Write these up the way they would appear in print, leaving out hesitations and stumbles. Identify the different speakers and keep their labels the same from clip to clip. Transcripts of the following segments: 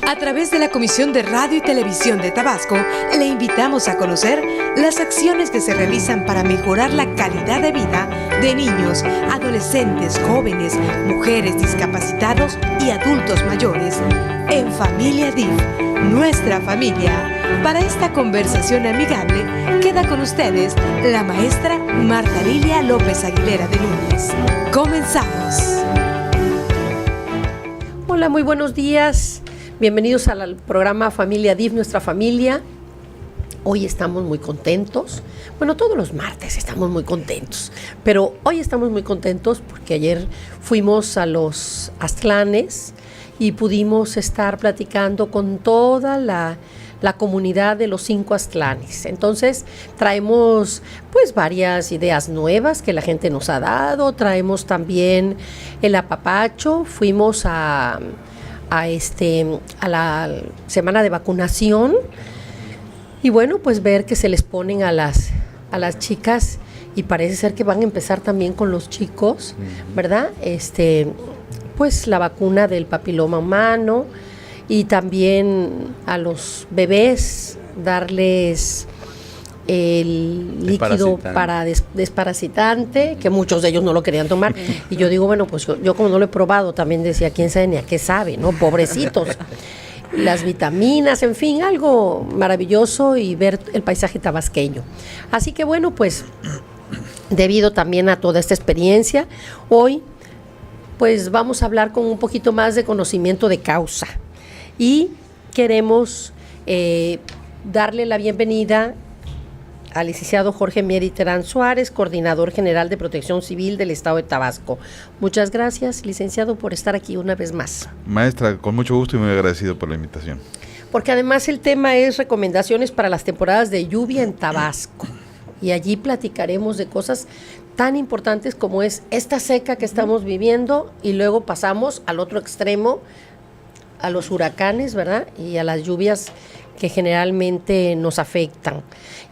Speaker 1: A través de la Comisión de Radio y Televisión de Tabasco, le invitamos a conocer las acciones que se realizan para mejorar la calidad de vida de niños, adolescentes, jóvenes, mujeres discapacitados y adultos mayores en Familia DIF, nuestra familia. Para esta conversación amigable, queda con ustedes la maestra Marta Lilia López Aguilera de Núñez. Comenzamos.
Speaker 2: Hola, muy buenos días. Bienvenidos al programa Familia DIF, nuestra familia. Hoy estamos muy contentos. Bueno, todos los martes estamos muy contentos, pero hoy estamos muy contentos porque ayer fuimos a los Aztlanes y pudimos estar platicando con toda la comunidad de los 5 Aztlanes. Entonces traemos pues varias ideas nuevas que la gente nos ha dado. Traemos también el apapacho. Fuimos a la semana de vacunación y bueno, pues ver que se les ponen a las chicas y parece ser que van a empezar también con los chicos, ¿verdad? Pues la vacuna del papiloma humano y también a los bebés darles el líquido para desparasitante, que muchos de ellos no lo querían tomar. Y yo digo, bueno, pues yo como no lo he probado, también decía, quién sabe ni a qué sabe, ¿no? Pobrecitos. Las vitaminas, en fin, algo maravilloso y ver el paisaje tabasqueño. Así que bueno, pues debido también a toda esta experiencia, hoy pues vamos a hablar con un poquito más de conocimiento de causa. Y queremos darle la bienvenida al licenciado Jorge Mieri Terán Suárez, coordinador general de Protección Civil del Estado de Tabasco. Muchas gracias, licenciado, por estar aquí una vez más.
Speaker 3: Maestra, con mucho gusto y muy agradecido por la invitación.
Speaker 2: Porque además el tema es recomendaciones para las temporadas de lluvia en Tabasco. Y allí platicaremos de cosas tan importantes como es esta seca que estamos viviendo y luego pasamos al otro extremo, a los huracanes, ¿verdad? Y a las lluvias que generalmente nos afectan.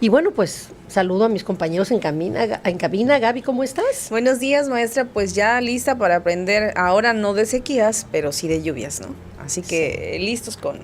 Speaker 2: Y bueno, pues saludo a mis compañeros en cabina. Gaby, ¿cómo estás?
Speaker 4: Buenos días, maestra, pues ya lista para aprender, ahora no de sequías, pero sí de lluvias, ¿no? Así que listos con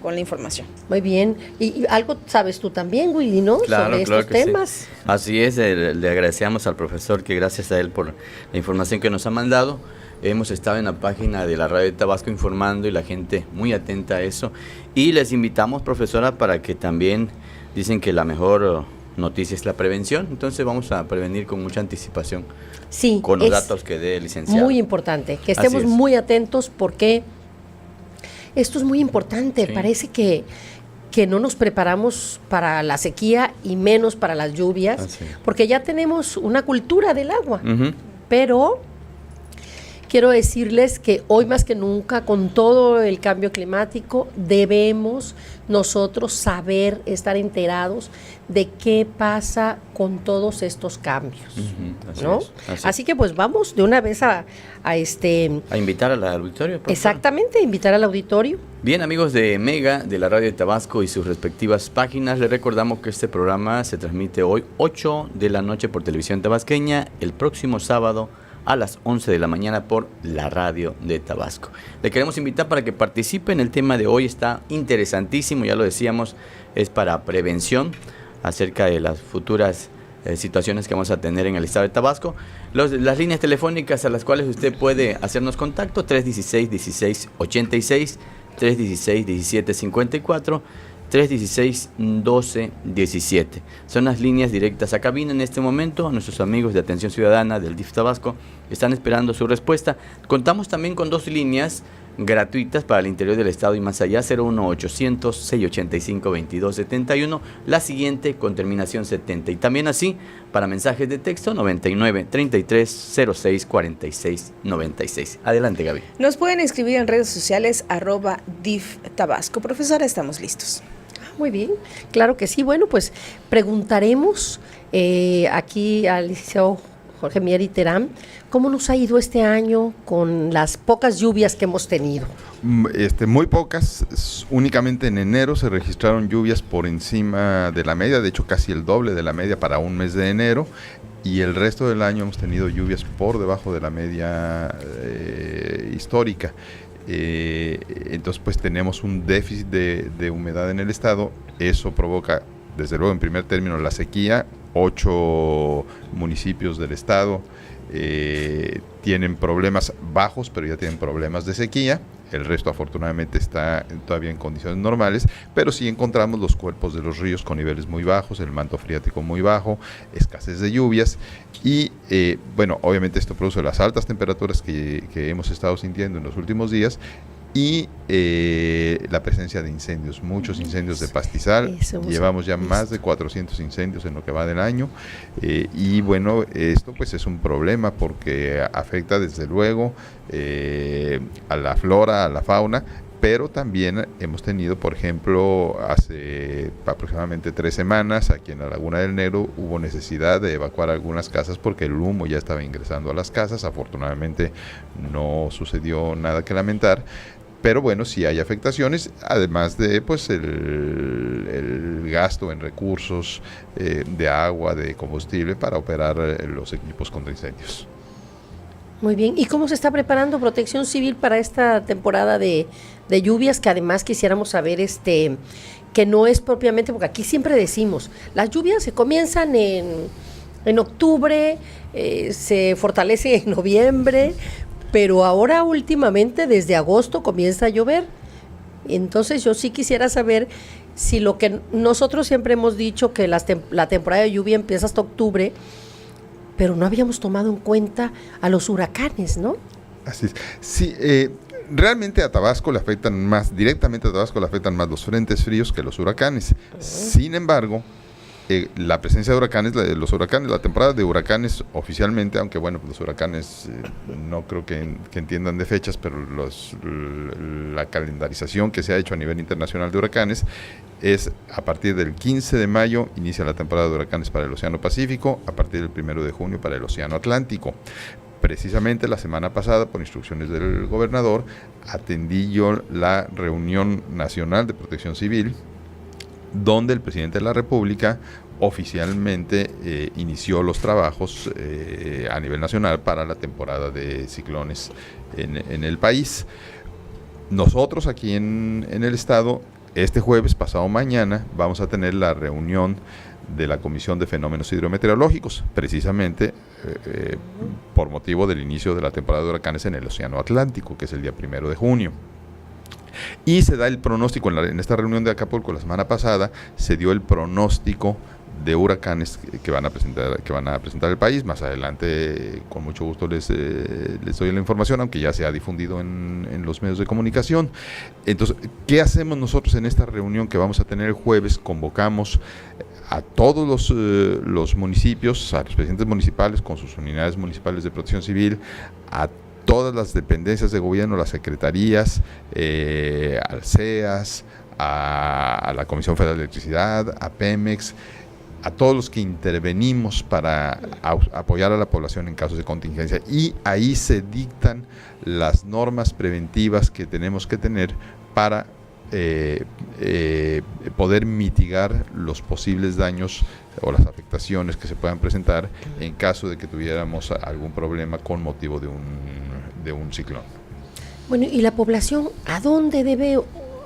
Speaker 4: la información.
Speaker 2: Muy bien. Y algo sabes tú también, Willy, ¿no?
Speaker 5: Claro,
Speaker 2: sobre estos temas.
Speaker 5: Sí. Así es, le agradecemos al profesor que gracias a él por la información que nos ha mandado. Hemos estado en la página de la Radio de Tabasco informando y la gente muy atenta a eso. Y les invitamos, profesora, para que también dicen que la mejor noticia es la prevención. Entonces vamos a prevenir con mucha anticipación.
Speaker 2: Sí,
Speaker 5: con los datos que dé el licenciado.
Speaker 2: Muy importante, que estemos muy atentos porque esto es muy importante. Sí. Parece que no nos preparamos para la sequía y menos para las lluvias, porque ya tenemos una cultura del agua, pero quiero decirles que hoy más que nunca, con todo el cambio climático, debemos nosotros saber, estar enterados de qué pasa con todos estos cambios, ¿no? Así que pues vamos de una vez a
Speaker 5: invitar al auditorio. Profesor.
Speaker 2: Exactamente, invitar al auditorio.
Speaker 5: Bien, amigos de Mega, de la Radio de Tabasco y sus respectivas páginas, les recordamos que este programa se transmite hoy 8 de la noche por Televisión Tabasqueña, el próximo sábado a las 11 de la mañana por la Radio de Tabasco. Le queremos invitar para que participen. El tema de hoy está interesantísimo, ya lo decíamos, es para prevención acerca de las futuras situaciones que vamos a tener en el estado de Tabasco. Las líneas telefónicas a las cuales usted puede hacernos contacto, 316-1686, 316-1754, 316-1217. Son las líneas directas a cabina en este momento. Nuestros amigos de Atención Ciudadana del DIF Tabasco están esperando su respuesta. Contamos también con 2 líneas gratuitas para el interior del estado y más allá, 01800-685-2271, la siguiente con terminación 70. Y también así, para mensajes de texto, 99-33-06-46-96. Adelante, Gaby.
Speaker 4: Nos pueden escribir en redes sociales, @DIF Tabasco. Profesora, estamos listos.
Speaker 2: Muy bien, claro que sí. Bueno, pues preguntaremos aquí al licenciado Jorge Mieri Terán, ¿cómo nos ha ido este año con las pocas lluvias que hemos tenido?
Speaker 3: Muy pocas, únicamente en enero se registraron lluvias por encima de la media, de hecho casi el doble de la media para un mes de enero, y el resto del año hemos tenido lluvias por debajo de la media histórica. Entonces pues tenemos un déficit de humedad en el estado. Eso provoca, desde luego, en primer término, la sequía. 8 municipios del estado tienen problemas bajos, pero ya tienen problemas de sequía. El resto afortunadamente está todavía en condiciones normales, pero sí encontramos los cuerpos de los ríos con niveles muy bajos, el manto freático muy bajo, escasez de lluvias y bueno, obviamente esto produce las altas temperaturas que hemos estado sintiendo en los últimos días y la presencia de incendios, muchos incendios de pastizal. Llevamos ya más de 400 incendios en lo que va del año y bueno, esto pues es un problema porque afecta desde luego a la flora, a la fauna, pero también hemos tenido, por ejemplo, hace aproximadamente 3 semanas aquí en la Laguna del Negro hubo necesidad de evacuar algunas casas porque el humo ya estaba ingresando a las casas. Afortunadamente no sucedió nada que lamentar, pero bueno, sí hay afectaciones, además de pues el gasto en recursos de agua, de combustible para operar los equipos contra incendios.
Speaker 2: Muy bien. ¿Y cómo se está preparando Protección Civil para esta temporada de lluvias? Que además quisiéramos saber que no es propiamente, porque aquí siempre decimos, las lluvias se comienzan en octubre, se fortalecen en noviembre, pero ahora últimamente desde agosto comienza a llover. Entonces yo sí quisiera saber si lo que nosotros siempre hemos dicho, que la temporada de lluvia empieza hasta octubre, pero no habíamos tomado en cuenta a los huracanes, ¿no?
Speaker 3: Así es. Sí, realmente a Tabasco le afectan más, directamente a Tabasco le afectan más los frentes fríos que los huracanes. Sin embargo, la presencia de huracanes, la temporada de huracanes oficialmente, aunque bueno, los huracanes no creo que entiendan de fechas, pero la calendarización que se ha hecho a nivel internacional de huracanes es a partir del 15 de mayo inicia la temporada de huracanes para el Océano Pacífico, a partir del 1 de junio para el Océano Atlántico. Precisamente la semana pasada, por instrucciones del gobernador, atendí yo la reunión nacional de Protección Civil, donde el presidente de la República oficialmente inició los trabajos a nivel nacional para la temporada de ciclones en el país. Nosotros aquí en el estado, este jueves, pasado mañana, vamos a tener la reunión de la Comisión de Fenómenos Hidrometeorológicos, precisamente por motivo del inicio de la temporada de huracanes en el Océano Atlántico, que es el día 1 de junio. Y se da el pronóstico, en esta reunión de Acapulco la semana pasada, se dio el pronóstico de huracanes que van a presentar el país. Más adelante, con mucho gusto les doy la información, aunque ya se ha difundido en los medios de comunicación. Entonces, ¿qué hacemos nosotros en esta reunión que vamos a tener el jueves? Convocamos a todos los municipios, a los presidentes municipales con sus unidades municipales de protección civil, a todas las dependencias de gobierno, las secretarías, al CEAS, a la Comisión Federal de Electricidad, a Pemex, a todos los que intervenimos para apoyar a la población en casos de contingencia. Y ahí se dictan las normas preventivas que tenemos que tener para poder mitigar los posibles daños o las afectaciones que se puedan presentar en caso de que tuviéramos algún problema con motivo de un ciclón.
Speaker 2: Bueno, ¿y la población a dónde debe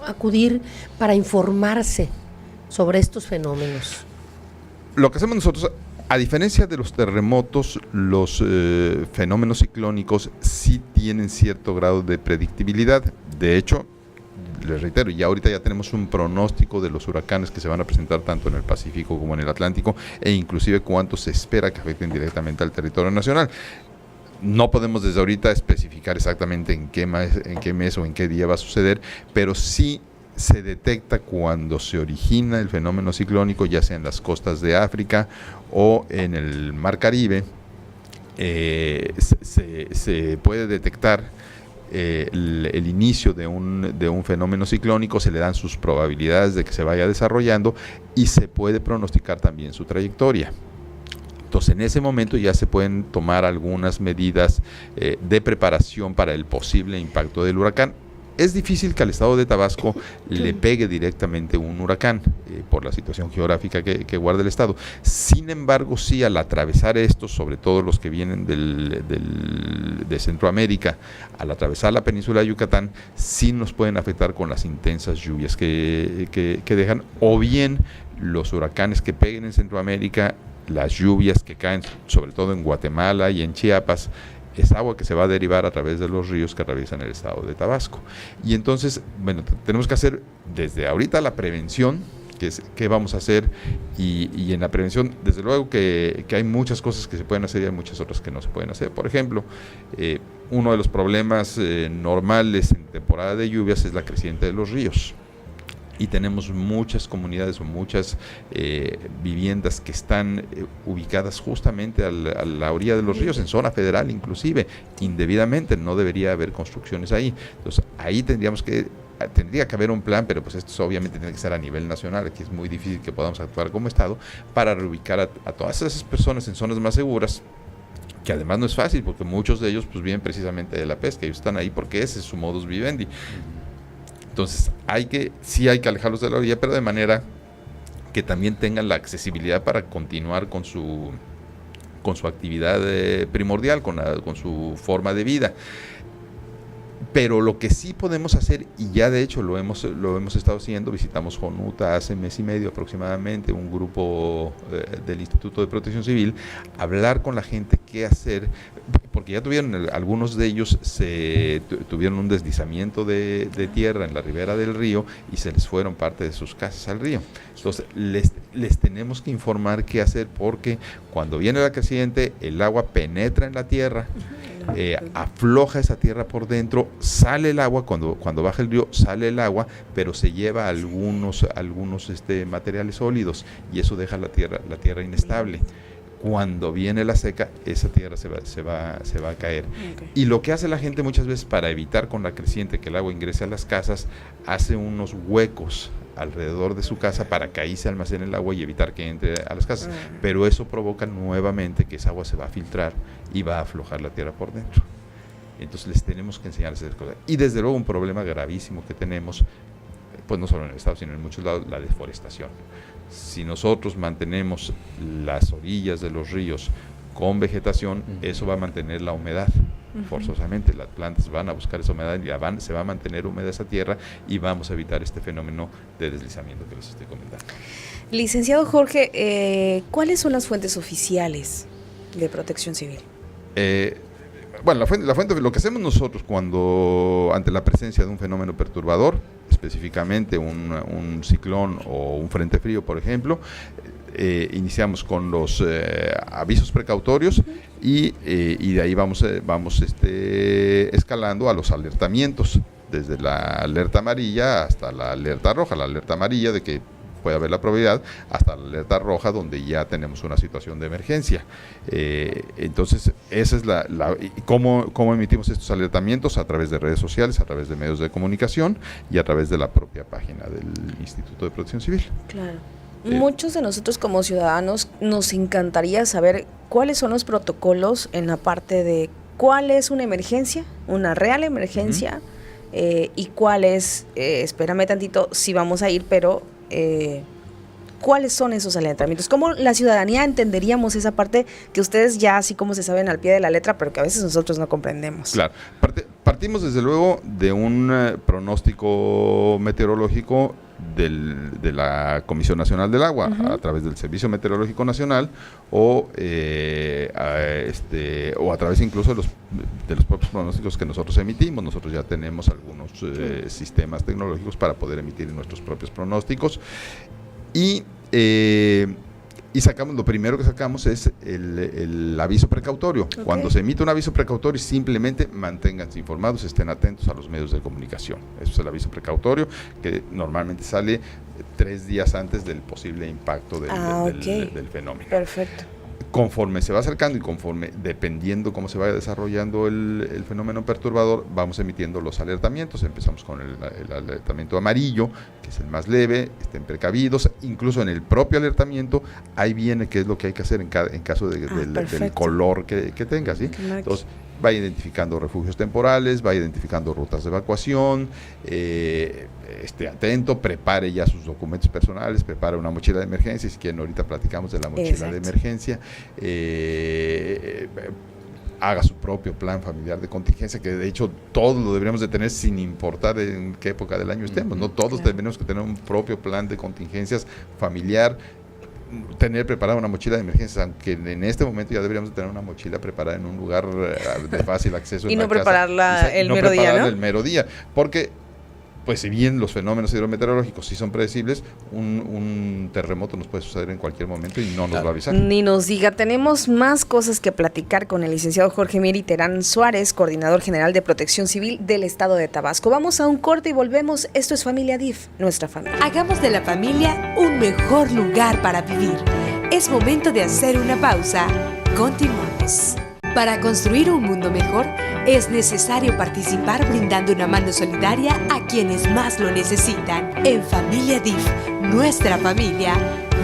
Speaker 2: acudir para informarse sobre estos fenómenos?
Speaker 3: Lo que hacemos nosotros, a diferencia de los terremotos, los fenómenos ciclónicos sí tienen cierto grado de predictibilidad. De hecho, les reitero, ya ahorita ya tenemos un pronóstico de los huracanes que se van a presentar tanto en el Pacífico como en el Atlántico, e inclusive cuánto se espera que afecten directamente al territorio nacional. No podemos desde ahorita especificar exactamente en qué mes o en qué día va a suceder, pero sí se detecta cuando se origina el fenómeno ciclónico, ya sea en las costas de África o en el Mar Caribe. Se puede detectar el inicio de un fenómeno ciclónico, se le dan sus probabilidades de que se vaya desarrollando y se puede pronosticar también su trayectoria. Entonces, en ese momento ya se pueden tomar algunas medidas de preparación para el posible impacto del huracán. Es difícil que al estado de Tabasco le pegue directamente un huracán por la situación geográfica que guarda el estado. Sin embargo, sí, al atravesar estos, sobre todo los que vienen de Centroamérica, al atravesar la península de Yucatán, sí nos pueden afectar con las intensas lluvias que dejan, o bien los huracanes que peguen en Centroamérica, las lluvias que caen, sobre todo en Guatemala y en Chiapas, es agua que se va a derivar a través de los ríos que atraviesan el estado de Tabasco. Y entonces, bueno, tenemos que hacer desde ahorita la prevención, que es qué vamos a hacer, y en la prevención, desde luego que hay muchas cosas que se pueden hacer y hay muchas otras que no se pueden hacer. Por ejemplo, uno de los problemas normales en temporada de lluvias es la creciente de los ríos. Y tenemos muchas comunidades o muchas viviendas que están ubicadas justamente a la orilla de los ríos, en zona federal inclusive, indebidamente, no debería haber construcciones ahí. Entonces ahí tendría que haber un plan, pero pues esto obviamente tiene que ser a nivel nacional. Aquí es muy difícil que podamos actuar como Estado para reubicar a todas esas personas en zonas más seguras, que además no es fácil porque muchos de ellos pues viven precisamente de la pesca, ellos están ahí porque ese es su modus vivendi. Entonces sí hay que alejarlos de la orilla, pero de manera que también tengan la accesibilidad para continuar con su actividad primordial, con su forma de vida. Pero lo que sí podemos hacer, y ya de hecho lo hemos estado haciendo, visitamos Jonuta hace mes y medio aproximadamente, un grupo del Instituto de Protección Civil, hablar con la gente qué hacer, porque ya algunos de ellos tuvieron un deslizamiento de tierra en la ribera del río y se les fueron parte de sus casas al río. Entonces les tenemos que informar qué hacer, porque cuando viene la creciente el agua penetra en la tierra, afloja esa tierra por dentro, sale el agua, cuando baja el río sale el agua, pero se lleva algunos materiales sólidos y eso deja la tierra inestable. Cuando viene la seca, esa tierra se va a caer. Okay. Y lo que hace la gente muchas veces para evitar con la creciente que el agua ingrese a las casas, hace unos huecos alrededor de su casa para que ahí se almacene el agua y evitar que entre a las casas. Pero eso provoca nuevamente que esa agua se va a filtrar y va a aflojar la tierra por dentro. Entonces les tenemos que enseñar a hacer cosas. Y desde luego un problema gravísimo que tenemos, pues no solo en el estado, sino en muchos lados, la deforestación. Si nosotros mantenemos las orillas de los ríos con vegetación, eso va a mantener la humedad. Forzosamente las plantas van a buscar esa humedad y se va a mantener húmeda esa tierra y vamos a evitar este fenómeno de deslizamiento que les estoy comentando.
Speaker 4: Licenciado Jorge, ¿cuáles son las fuentes oficiales de Protección Civil?
Speaker 3: Bueno, la fuente, lo que hacemos nosotros cuando ante la presencia de un fenómeno perturbador, específicamente un ciclón o un frente frío, por ejemplo, iniciamos con los avisos precautorios y de ahí vamos escalando a los alertamientos, desde la alerta amarilla hasta la alerta roja. La alerta amarilla de que puede haber la probabilidad, hasta la alerta roja donde ya tenemos una situación de emergencia. Entonces, esa es ¿cómo emitimos estos alertamientos? A través de redes sociales, a través de medios de comunicación y a través de la propia página del Instituto de Protección Civil.
Speaker 4: Claro. Muchos de nosotros como ciudadanos nos encantaría saber cuáles son los protocolos en la parte de cuál es una emergencia, una real emergencia, y cuál es, espérame tantito, si vamos a ir, pero ¿cuáles son esos alertamientos? ¿Cómo la ciudadanía entenderíamos esa parte que ustedes ya así como se saben al pie de la letra, pero que a veces nosotros no comprendemos?
Speaker 3: Claro, partimos desde luego de un pronóstico meteorológico de la Comisión Nacional del Agua, a través del Servicio Meteorológico Nacional o a través incluso de los propios pronósticos que nosotros emitimos. Nosotros ya tenemos algunos sistemas tecnológicos para poder emitir nuestros propios pronósticos y lo primero que sacamos es el aviso precautorio. Okay. Cuando se emite un aviso precautorio, simplemente manténganse informados, estén atentos a los medios de comunicación. Eso es el aviso precautorio, que normalmente sale 3 días antes del posible impacto del fenómeno.
Speaker 4: Perfecto.
Speaker 3: Conforme se va acercando y dependiendo cómo se vaya desarrollando el fenómeno perturbador, vamos emitiendo los alertamientos. Empezamos con el alertamiento amarillo, que es el más leve, estén precavidos. Incluso en el propio alertamiento, ahí viene qué es lo que hay que hacer en caso del color que tenga, ¿sí? Entonces, va identificando refugios temporales, va identificando rutas de evacuación, esté atento, prepare ya sus documentos personales, prepare una mochila de emergencia, si quieren ahorita platicamos de la mochila de emergencia, haga su propio plan familiar de contingencia, que de hecho todos lo deberíamos de tener sin importar en qué época del año estemos, ¿no? Todos tenemos que tener un propio plan de contingencias familiar, tener preparada una mochila de emergencias, aunque en este momento ya deberíamos de tener una mochila preparada en un lugar de fácil acceso.
Speaker 4: Y no prepararla el mero día, ¿no?
Speaker 3: El mero día, porque pues si bien los fenómenos hidrometeorológicos sí son predecibles, un terremoto nos puede suceder en cualquier momento y no nos va a avisar.
Speaker 4: Ni nos diga. Tenemos más cosas que platicar con el licenciado Jorge Mier Terán Suárez, coordinador general de Protección Civil del Estado de Tabasco. Vamos a un corte y volvemos. Esto es Familia DIF, nuestra familia.
Speaker 1: Hagamos de la familia un mejor lugar para vivir. Es momento de hacer una pausa. Continuamos. Para construir un mundo mejor, es necesario participar brindando una mano solidaria a quienes más lo necesitan. En Familia DIF, nuestra familia,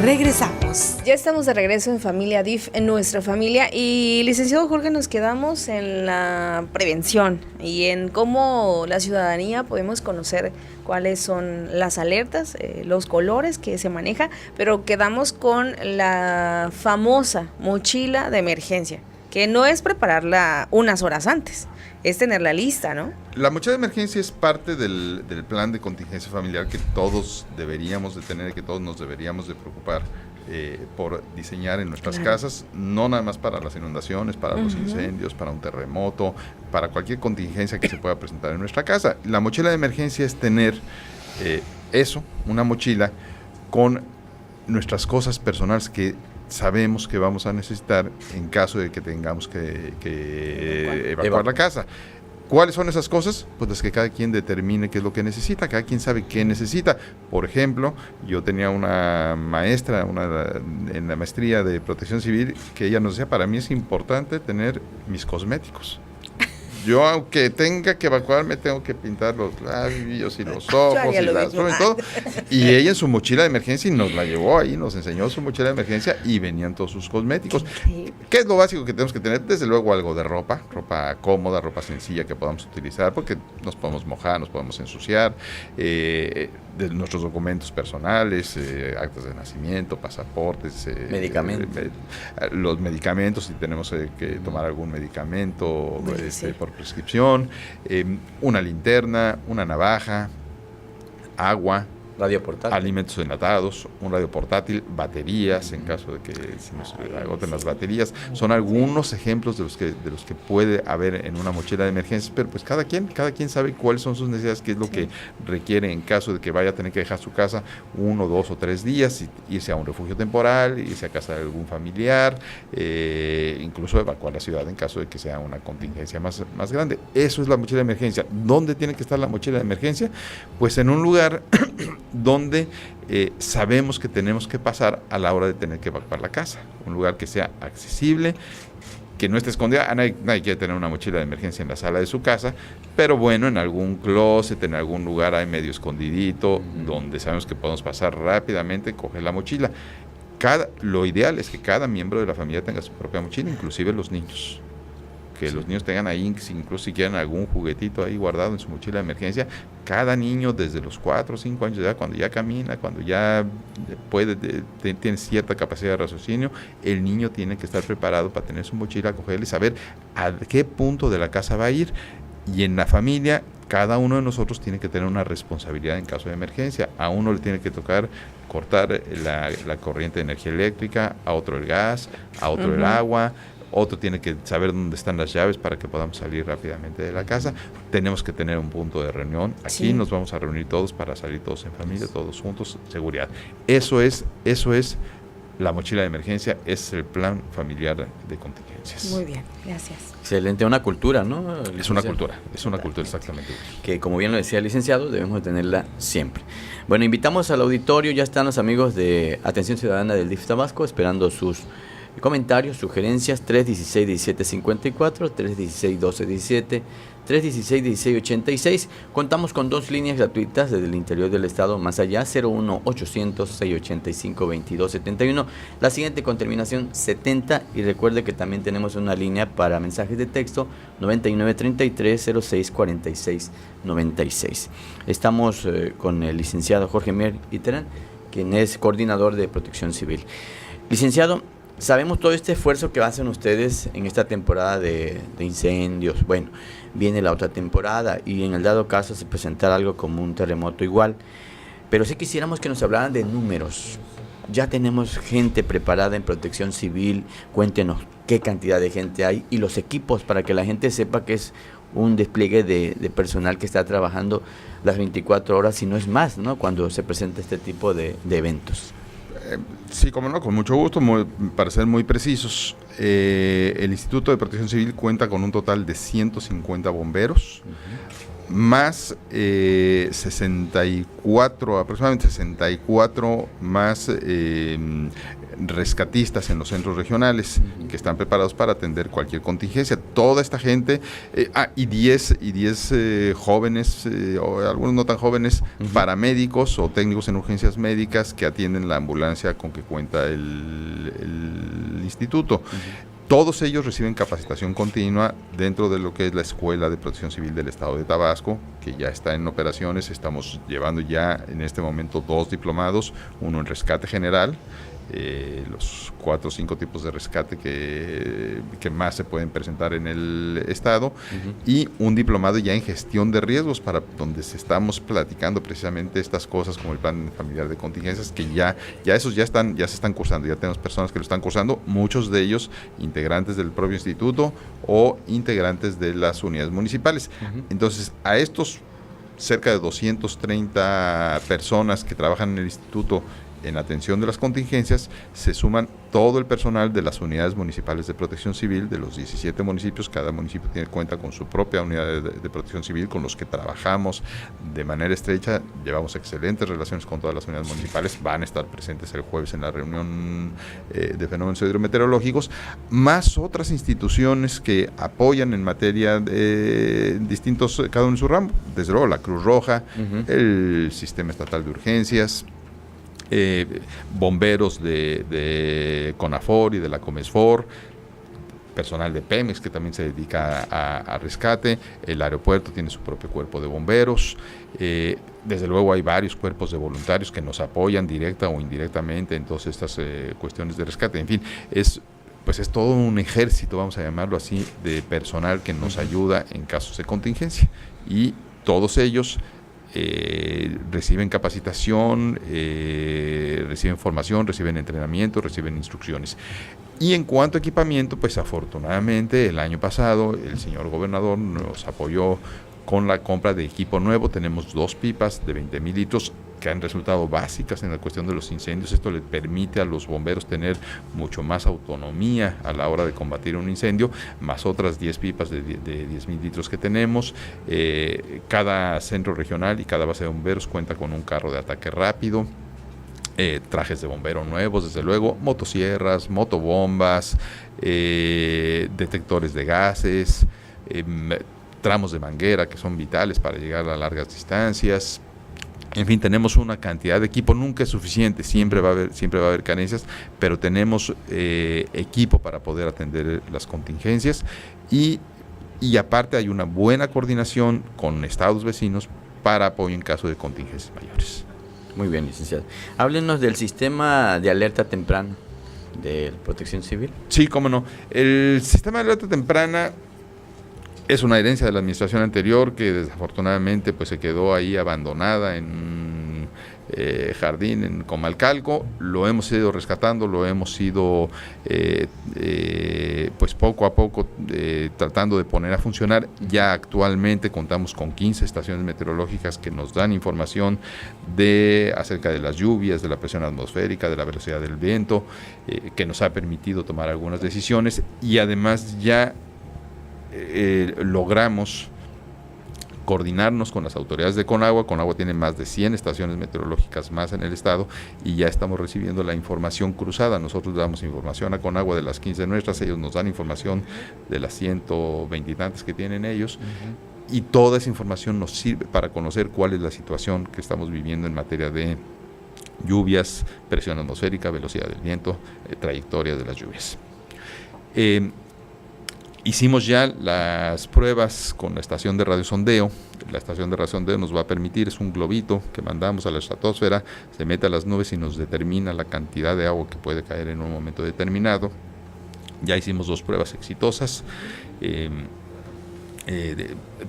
Speaker 1: regresamos.
Speaker 4: Ya estamos de regreso en Familia DIF, en nuestra familia. Y licenciado Jorge, nos quedamos en la prevención y en cómo la ciudadanía podemos conocer cuáles son las alertas, los colores que se maneja, pero quedamos con la famosa mochila de emergencia, que no es prepararla unas horas antes, es tenerla lista, ¿no?
Speaker 3: La mochila de emergencia es parte del plan de contingencia familiar que todos deberíamos de tener, que todos nos deberíamos de preocupar por diseñar en nuestras casas, no nada más para las inundaciones, para los incendios, para un terremoto, para cualquier contingencia que se pueda presentar en nuestra casa. La mochila de emergencia es tener una mochila con nuestras cosas personales que sabemos que vamos a necesitar en caso de que tengamos que evacuar la casa. ¿Cuáles son esas cosas? Pues las que cada quien determine qué es lo que necesita, cada quien sabe qué necesita. Por ejemplo, yo tenía una maestra en la maestría de Protección Civil que ella nos decía, para mí es importante tener mis cosméticos. Yo, aunque tenga que evacuarme, tengo que pintar los labios y los ojos y las uñas y todo. Y ella en su mochila de emergencia, y nos la llevó ahí, nos enseñó su mochila de emergencia y venían todos sus cosméticos. ¿Qué es lo básico que tenemos que tener? Desde luego algo de ropa cómoda, ropa sencilla que podamos utilizar, porque nos podemos mojar, nos podemos ensuciar, de nuestros documentos personales, actas de nacimiento, pasaportes, los medicamentos, si tenemos que tomar algún medicamento por prescripción, una linterna, una navaja, agua,
Speaker 5: radio portátil,
Speaker 3: alimentos enlatados, un radio portátil, baterías en caso de que se nos agoten las baterías. Son algunos ejemplos de los que puede haber en una mochila de emergencias, pero pues cada quien sabe cuáles son sus necesidades, qué es lo que requiere en caso de que vaya a tener que dejar su casa 1, 2 o 3 días, irse a un refugio temporal, irse a casa de algún familiar, incluso evacuar la ciudad en caso de que sea una contingencia más grande. Eso es la mochila de emergencia. ¿Dónde tiene que estar la mochila de emergencia? Pues en un lugar donde sabemos que tenemos que pasar a la hora de tener que evacuar la casa. Un lugar que sea accesible, que no esté escondida. Nadie quiere tener una mochila de emergencia en la sala de su casa, pero bueno, en algún closet, en algún lugar ahí medio escondidito, donde sabemos que podemos pasar rápidamente, coger la mochila. Lo ideal es que cada miembro de la familia tenga su propia mochila, inclusive los niños. Que los niños tengan ahí, incluso si quieren algún juguetito ahí guardado en su mochila de emergencia. Cada niño desde los 4 o 5 años de edad, cuando ya camina, cuando ya tiene cierta capacidad de raciocinio, el niño tiene que estar preparado para tener su mochila, cogerla y saber a qué punto de la casa va a ir. Y en la familia, cada uno de nosotros tiene que tener una responsabilidad en caso de emergencia. A uno le tiene que tocar cortar la corriente de energía eléctrica, a otro el gas, a otro el agua. Otro tiene que saber dónde están las llaves para que podamos salir rápidamente de la casa. Tenemos que tener un punto de reunión. Aquí nos vamos a reunir todos para salir todos en familia, todos juntos, seguridad. Eso es la mochila de emergencia, es el plan familiar de contingencias.
Speaker 4: Muy bien, gracias.
Speaker 5: Excelente, una cultura, ¿no?
Speaker 3: Es una cultura, exactamente.
Speaker 5: Que como bien lo decía el licenciado, debemos de tenerla siempre. Bueno, invitamos al auditorio, ya están los amigos de Atención Ciudadana del DIF Tabasco esperando sus Comentarios, sugerencias, 316-1754, 316-1217, 316-1686. Contamos con 2 líneas gratuitas desde el interior del estado más allá, 01800-685-2271, la siguiente con terminación 70, y recuerde que también tenemos una línea para mensajes de texto, 9933-064696. Estamos con el licenciado Jorge Mier Iterán, quien es coordinador de Protección Civil. Licenciado, sabemos todo este esfuerzo que hacen ustedes en esta temporada de incendios. Bueno, viene la otra temporada y en el dado caso se presentará algo como un terremoto igual. Pero sí quisiéramos que nos hablaran de números. Ya tenemos gente preparada en Protección Civil. Cuéntenos qué cantidad de gente hay y los equipos para que la gente sepa que es un despliegue de personal que está trabajando las 24 horas, si no es más, ¿no?, cuando se presenta este tipo de eventos.
Speaker 3: Sí, como no, con mucho gusto. Para ser muy precisos, el Instituto de Protección Civil cuenta con un total de 150 bomberos, más 64, aproximadamente 64 más rescatistas en los centros regionales que están preparados para atender cualquier contingencia. Toda esta gente, y 10 jóvenes, o algunos no tan jóvenes, paramédicos o técnicos en urgencias médicas que atienden la ambulancia con que cuenta el instituto. Todos ellos reciben capacitación continua dentro de lo que es la Escuela de Protección Civil del Estado de Tabasco, que ya está en operaciones. Estamos llevando ya en este momento 2 diplomados, uno en rescate general, los 4 o 5 tipos de rescate que más se pueden presentar en el estado, y un diplomado ya en gestión de riesgos, para donde estamos platicando precisamente estas cosas como el plan familiar de contingencias, que ya esos ya se están cursando. Ya tenemos personas que lo están cursando, muchos de ellos integrantes del propio instituto o integrantes de las unidades municipales. Entonces, a estos cerca de 230 personas que trabajan en el instituto en atención de las contingencias, se suman todo el personal de las unidades municipales de protección civil, de los 17 municipios. Cada municipio cuenta con su propia unidad de protección civil, con los que trabajamos de manera estrecha. Llevamos excelentes relaciones con todas las unidades municipales. Van a estar presentes el jueves en la reunión de fenómenos hidrometeorológicos, más otras instituciones que apoyan en materia de distintos, cada uno en su ramo. Desde luego la Cruz Roja, el Sistema Estatal de Urgencias, bomberos de CONAFOR y de la COMESFOR, personal de Pemex que también se dedica a rescate. El aeropuerto tiene su propio cuerpo de bomberos. Desde luego hay varios cuerpos de voluntarios que nos apoyan directa o indirectamente en todas estas cuestiones de rescate. En fin, es todo un ejército, vamos a llamarlo así, de personal que nos ayuda en casos de contingencia, y todos ellos reciben capacitación, reciben formación, reciben entrenamiento, reciben instrucciones. Y en cuanto a equipamiento, pues afortunadamente el año pasado el señor gobernador nos apoyó con la compra de equipo nuevo. Tenemos 2 pipas de 20,000 litros que han resultado básicas en la cuestión de los incendios. Esto le permite a los bomberos tener mucho más autonomía a la hora de combatir un incendio, más otras 10 pipas de 10,000 litros que tenemos. Cada centro regional y cada base de bomberos cuenta con un carro de ataque rápido, trajes de bombero nuevos, desde luego, motosierras, motobombas, detectores de gases, tramos de manguera que son vitales para llegar a largas distancias. En fin, tenemos una cantidad de equipo. Nunca es suficiente, siempre va a haber carencias, pero tenemos equipo para poder atender las contingencias, y aparte hay una buena coordinación con estados vecinos para apoyo en caso de contingencias mayores.
Speaker 5: Muy bien, licenciado. Háblenos del sistema de alerta temprana de Protección Civil.
Speaker 3: Sí, cómo no. El sistema de alerta temprana es una herencia de la administración anterior que desafortunadamente pues se quedó ahí abandonada en un jardín en Comalcalco. Lo hemos ido rescatando, lo hemos ido pues poco a poco tratando de poner a funcionar. Ya actualmente contamos con 15 estaciones meteorológicas que nos dan información acerca de las lluvias, de la presión atmosférica, de la velocidad del viento, que nos ha permitido tomar algunas decisiones, y además ya logramos coordinarnos con las autoridades de Conagua. Conagua tiene más de 100 estaciones meteorológicas más en el estado y ya estamos recibiendo la información cruzada. Nosotros damos información a Conagua de las 15 nuestras, ellos nos dan información de las 120 y tantas que tienen ellos. Y toda esa información nos sirve para conocer cuál es la situación que estamos viviendo en materia de lluvias, presión atmosférica, velocidad del viento, trayectoria de las lluvias. Hicimos ya las pruebas con la estación de radiosondeo. La estación de radiosondeo nos va a permitir, es un globito que mandamos a la estratosfera, se mete a las nubes y nos determina la cantidad de agua que puede caer en un momento determinado. Ya hicimos 2 pruebas exitosas.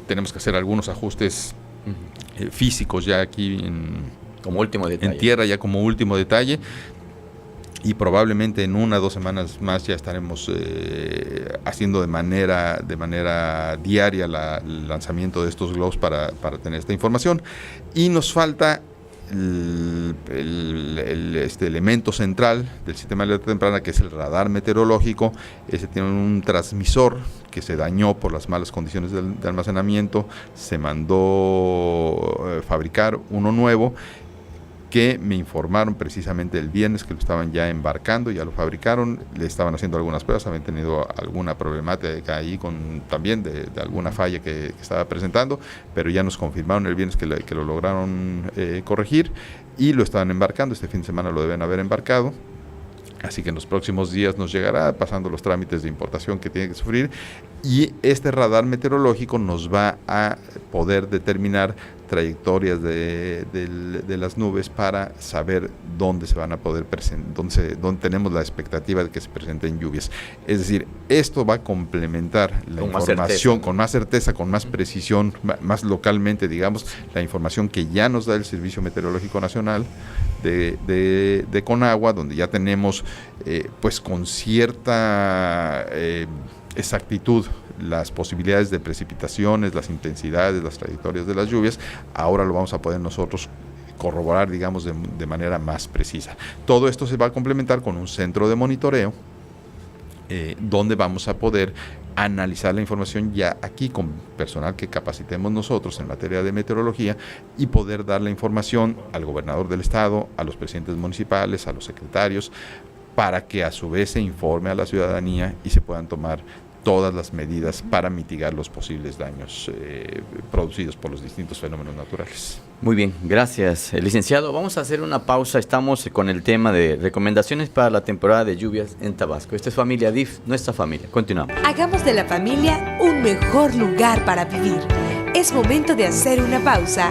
Speaker 3: Tenemos que hacer algunos ajustes físicos ya aquí
Speaker 5: como último detalle.
Speaker 3: En tierra, ya como último detalle, y probablemente en 1 o 2 semanas más ya estaremos haciendo de manera diaria el lanzamiento de estos globos para tener esta información. Y nos falta este elemento central del sistema de alerta temprana, que es el radar meteorológico. Ese tiene un transmisor que se dañó por las malas condiciones de almacenamiento. Se mandó fabricar uno nuevo, que me informaron precisamente el viernes que lo estaban ya embarcando, ya lo fabricaron, le estaban haciendo algunas pruebas, habían tenido alguna problemática ahí también de alguna falla que estaba presentando, pero ya nos confirmaron el viernes que lo lograron corregir y lo estaban embarcando. Este fin de semana lo deben haber embarcado. Así que en los próximos días nos llegará, pasando los trámites de importación que tiene que sufrir, y este radar meteorológico nos va a poder determinar trayectorias de las nubes para saber dónde se van a poder presentar, dónde tenemos la expectativa de que se presenten lluvias. Es decir, esto va a complementar la información con más certeza, con más precisión, más localmente, digamos, la información que ya nos da el Servicio Meteorológico Nacional de Conagua, donde ya tenemos pues con cierta exactitud las posibilidades de precipitaciones, las intensidades, las trayectorias de las lluvias. Ahora lo vamos a poder nosotros corroborar, digamos, de manera más precisa. Todo esto se va a complementar con un centro de monitoreo, donde vamos a poder analizar la información ya aquí con personal que capacitemos nosotros en materia de meteorología, y poder dar la información al gobernador del estado, a los presidentes municipales, a los secretarios, para que a su vez se informe a la ciudadanía y se puedan tomar todas las medidas para mitigar los posibles daños producidos por los distintos fenómenos naturales.
Speaker 5: Muy bien, gracias, licenciado. Vamos a hacer una pausa. Estamos con el tema de recomendaciones para la temporada de lluvias en Tabasco. Esta es Familia DIF, nuestra familia. Continuamos.
Speaker 1: Hagamos de la familia un mejor lugar para vivir. Es momento de hacer una pausa.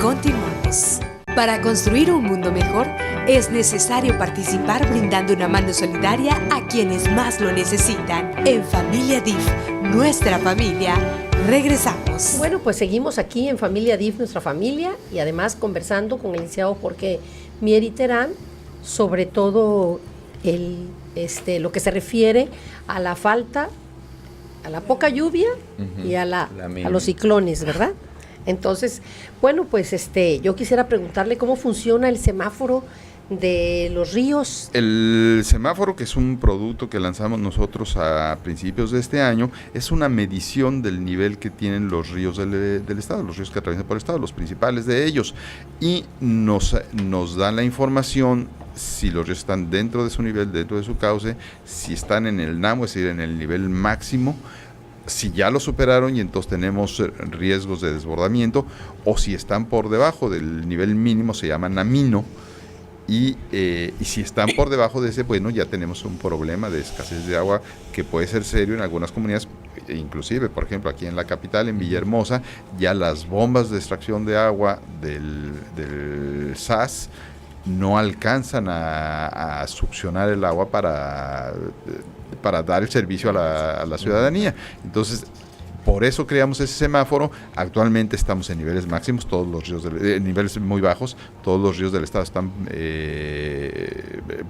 Speaker 1: Continuamos. Para construir un mundo mejor, es necesario participar brindando una mano solidaria a quienes más lo necesitan. En Familia DIF, nuestra familia. Regresamos.
Speaker 2: Bueno, pues seguimos aquí en Familia DIF, nuestra familia, y además conversando con el licenciado Jorge Mier Terán sobre todo lo que se refiere a la falta, a la poca lluvia y a los ciclones, ¿verdad? Entonces, bueno, pues yo quisiera preguntarle cómo funciona el semáforo de los ríos.
Speaker 3: El semáforo, que es un producto que lanzamos nosotros a principios de este año, es una medición del nivel que tienen los ríos del estado, los ríos que atraviesan por el estado, los principales de ellos, y nos dan la información si los ríos están dentro de su nivel, dentro de su cauce, si están en el NAMO, es decir, en el nivel máximo, si ya lo superaron y entonces tenemos riesgos de desbordamiento, o si están por debajo del nivel mínimo, se llama NAMINO, y si están por debajo de ese, bueno, ya tenemos un problema de escasez de agua que puede ser serio en algunas comunidades, inclusive, por ejemplo, aquí en la capital, en Villahermosa, ya las bombas de extracción de agua del SAS no alcanzan a succionar el agua para dar el servicio a la ciudadanía. Entonces, por eso creamos ese semáforo. Actualmente estamos en niveles máximos, todos los ríos, niveles muy bajos, todos los ríos del estado están,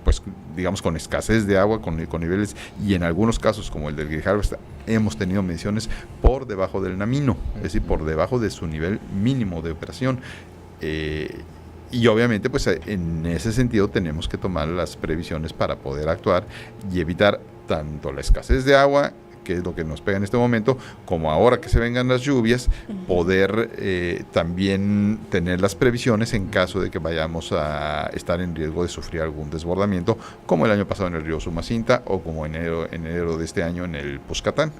Speaker 3: pues digamos, con escasez de agua, con niveles, y en algunos casos, como el del Grijalva, hemos tenido mediciones por debajo del NAMINO, es decir, por debajo de su nivel mínimo de operación. Y obviamente, pues en ese sentido tenemos que tomar las previsiones para poder actuar y evitar tanto la escasez de agua que es lo que nos pega en este momento, como ahora que se vengan las lluvias, poder también tener las previsiones en caso de que vayamos a estar en riesgo de sufrir algún desbordamiento, como el año pasado en el río Sumacinta o como en enero de este año en el Puscatán.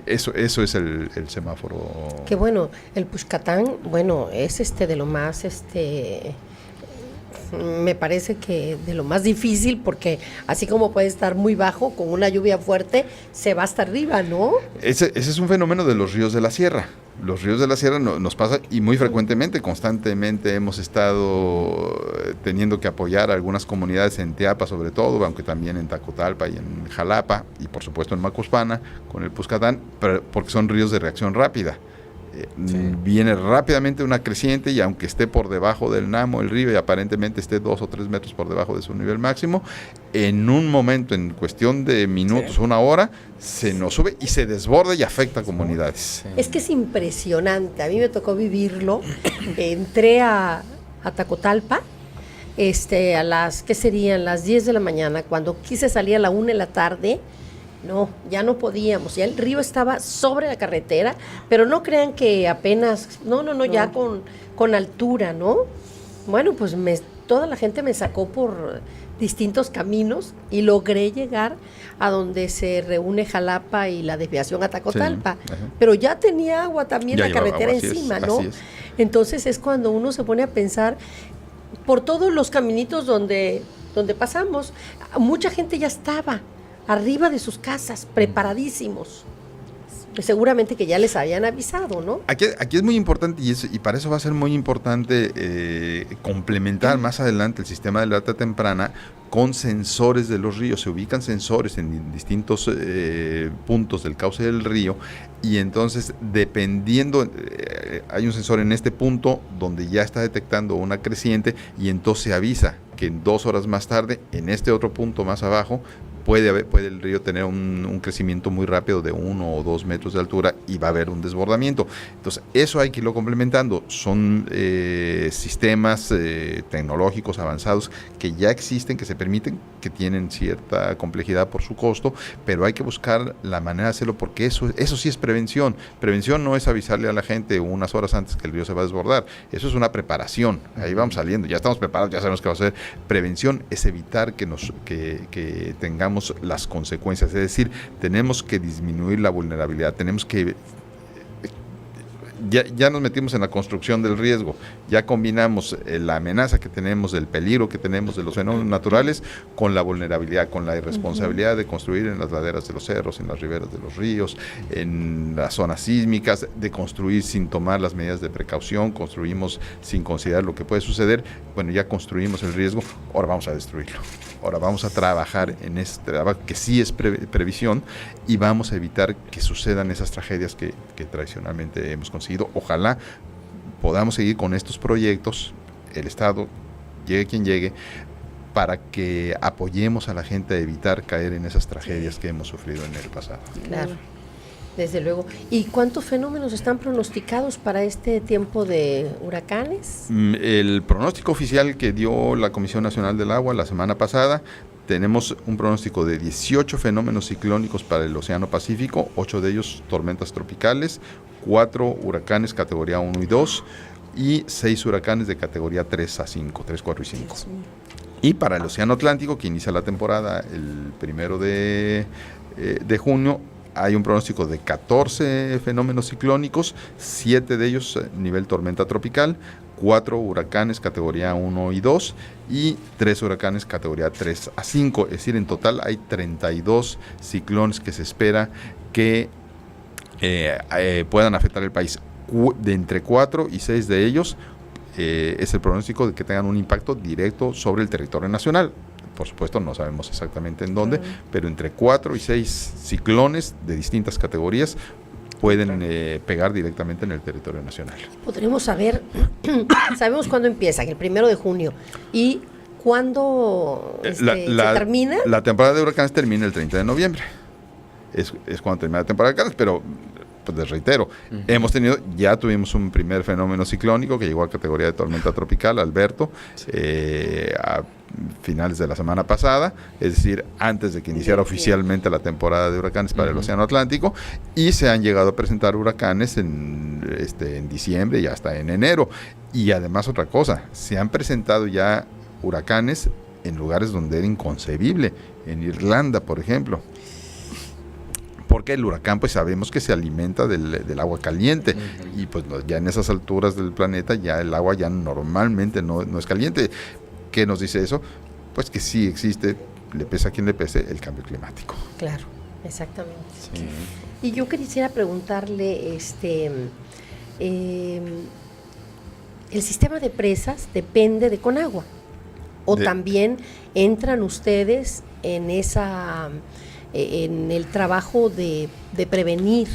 Speaker 3: Eso es el semáforo.
Speaker 2: Que bueno, el Puscatán, bueno, es de lo más, me parece que de lo más difícil, porque así como puede estar muy bajo, con una lluvia fuerte, se va hasta arriba, ¿no?
Speaker 3: Ese es un fenómeno de los ríos de la sierra. Los ríos de la sierra nos pasa, y muy frecuentemente, constantemente hemos estado teniendo que apoyar a algunas comunidades en Teapa sobre todo, aunque también en Tacotalpa y en Jalapa, y por supuesto en Macuspana, con el Puscatán, porque son ríos de reacción rápida. Viene rápidamente una creciente, y aunque esté por debajo del Namo el río y aparentemente esté 2 o 3 metros por debajo de su nivel máximo, en un momento, en cuestión de minutos, una hora, se nos sube y se desborda y afecta a comunidades.
Speaker 2: Es que es impresionante, a mí me tocó vivirlo. Entré a Tacotalpa a las, ¿qué serían? Las 10 de la mañana, cuando quise salir a la 1 de la tarde. No, ya no podíamos, ya el río estaba sobre la carretera, pero no crean que apenas, no, ya con altura, ¿no? Bueno, pues toda la gente me sacó por distintos caminos y logré llegar a donde se reúne Jalapa y la desviación a Tacotalpa,
Speaker 3: sí,
Speaker 2: pero ya tenía agua también
Speaker 3: ya
Speaker 2: la carretera
Speaker 3: agua,
Speaker 2: encima,
Speaker 3: así
Speaker 2: ¿no?
Speaker 3: es.
Speaker 2: Entonces es cuando uno se pone a pensar por todos los caminitos donde pasamos, mucha gente ya estaba arriba de sus casas, preparadísimos. Seguramente que ya les habían avisado, ¿no?
Speaker 3: Aquí es muy importante, y para eso va a ser muy importante complementar más adelante el sistema de alerta temprana con sensores de los ríos. Se ubican sensores en distintos puntos del cauce del río, y entonces, dependiendo, hay un sensor en este punto donde ya está detectando una creciente, y entonces se avisa que en 2 horas más tarde, en este otro punto más abajo, puede el río tener un crecimiento muy rápido de 1 o 2 metros de altura, y va a haber un desbordamiento. Entonces, eso hay que irlo complementando. Son sistemas tecnológicos avanzados que ya existen, que se permiten, que tienen cierta complejidad por su costo, pero hay que buscar la manera de hacerlo, porque eso sí es prevención. Prevención no es avisarle a la gente unas horas antes que el río se va a desbordar. Eso es una preparación. Ahí vamos saliendo, ya estamos preparados, ya sabemos qué va a hacer. Prevención es evitar que tengamos las consecuencias, es decir, tenemos que disminuir la vulnerabilidad, tenemos que ya nos metimos en la construcción del riesgo, ya combinamos la amenaza que tenemos, el peligro que tenemos de los fenómenos naturales, con la vulnerabilidad, con la irresponsabilidad de construir en las laderas de los cerros, en las riberas de los ríos, en las zonas sísmicas, de construir sin tomar las medidas de precaución, construimos sin considerar lo que puede suceder. Bueno, ya construimos el riesgo, ahora vamos a destruirlo. Ahora vamos a trabajar en este trabajo que sí es previsión, y vamos a evitar que sucedan esas tragedias que tradicionalmente hemos conseguido. Ojalá podamos seguir con estos proyectos, el Estado, llegue quien llegue, para que apoyemos a la gente a evitar caer en esas tragedias que hemos sufrido en el pasado.
Speaker 2: Claro, desde luego. ¿Y cuántos fenómenos están pronosticados para este tiempo de huracanes?
Speaker 3: El pronóstico oficial que dio la Comisión Nacional del Agua la semana pasada, tenemos un pronóstico de 18 fenómenos ciclónicos para el Océano Pacífico, 8 de ellos tormentas tropicales, 4 huracanes categoría 1 y 2, y 6 huracanes de categoría 3 a 5, 3, 4 y 5. Y para el Océano Atlántico, que inicia la temporada el 1 de junio, hay un pronóstico de 14 fenómenos ciclónicos, 7 de ellos nivel tormenta tropical, 4 huracanes categoría 1 y 2 y 3 huracanes categoría 3 a 5. Es decir, en total hay 32 ciclones que se espera que puedan afectar el país. De entre 4 y 6 de ellos es el pronóstico de que tengan un impacto directo sobre el territorio nacional. Por supuesto, no sabemos exactamente en dónde, pero entre 4 y 6 ciclones de distintas categorías pueden pegar directamente en el territorio nacional.
Speaker 2: Podremos saber, sabemos cuándo empiezan, el 1 de junio, y cuándo se termina.
Speaker 3: La temporada de huracanes termina el 30 de noviembre. Es cuando termina la temporada de huracanes, pero pues les reitero, ya tuvimos un primer fenómeno ciclónico que llegó a categoría de tormenta tropical, Alberto, a finales de la semana pasada, es decir, antes de que iniciara oficialmente la temporada de huracanes para el Océano Atlántico, y se han llegado a presentar huracanes en diciembre y hasta en enero. Y además otra cosa, se han presentado ya huracanes en lugares donde era inconcebible, en Irlanda, por ejemplo. Porque el huracán, pues sabemos que se alimenta del agua caliente, y pues ya en esas alturas del planeta ya el agua ya normalmente no es caliente. ¿Qué nos dice eso? Pues que sí existe, le pese a quien le pese, el cambio climático.
Speaker 2: Claro, exactamente.
Speaker 5: Sí.
Speaker 2: Y yo quisiera preguntarle, el sistema de presas depende de Conagua, o también entran ustedes en el trabajo de prevenir,